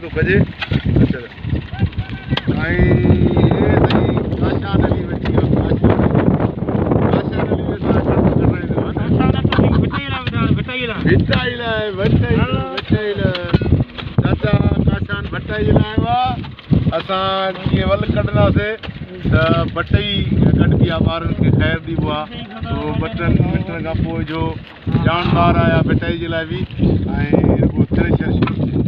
तो बजे अच्छा आई ये सही काशा नली बची है काशा नली में सारा काम कर रहे हैं सारा तो बिटाईला चाचा काशान भटाईला वा असां ये वल कढना से बटई कढ दिया ॿारनि खे ख़ैर ॾिबो आहे तो बटन मिटन खां पोइ जो जानदार आया बटई जे लाइ बि ऐं रुॻो थ्रेशर शुरू थिए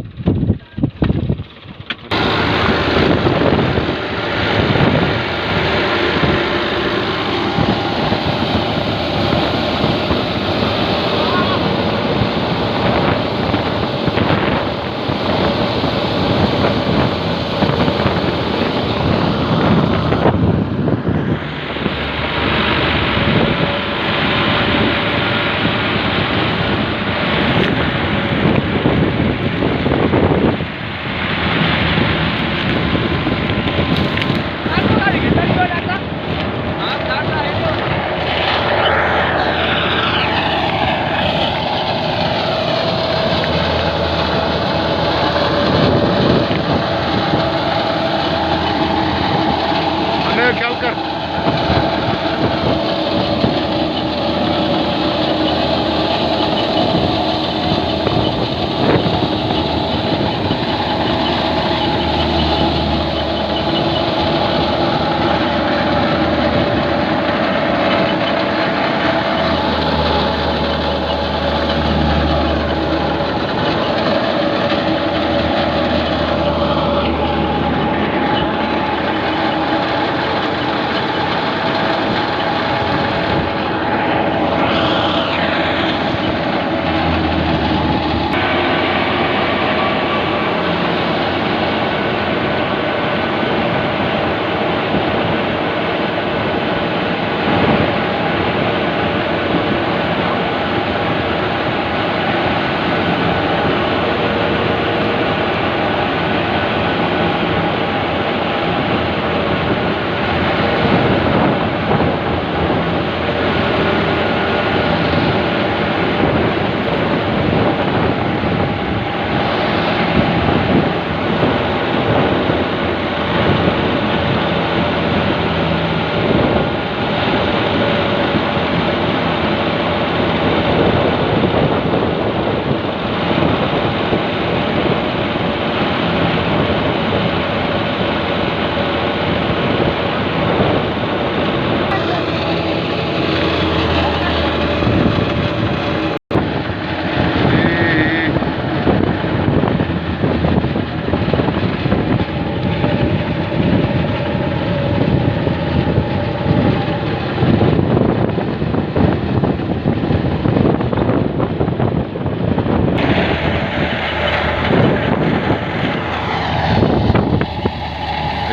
ख्याल कर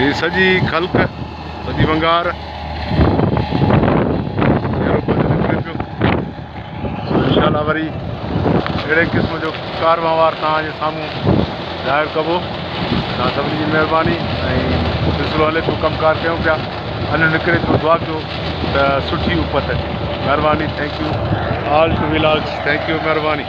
ये सजी खल्क सजी वंगार इंशाल्लाह वरी अड़े किस्म जो कारवां वार तव्हांजे साम्हूं ज़ाहिर कबो तव्हां सभिनी जी महिरबानी ऐं सिलसिलो हले थो कमकार कयूं पिया अञा निकिरे थो दुआ कयो त सुठी उपत अचे महिरबानी थैंक यू ऑल टू विलाल्स थैंक यू महिरबानी।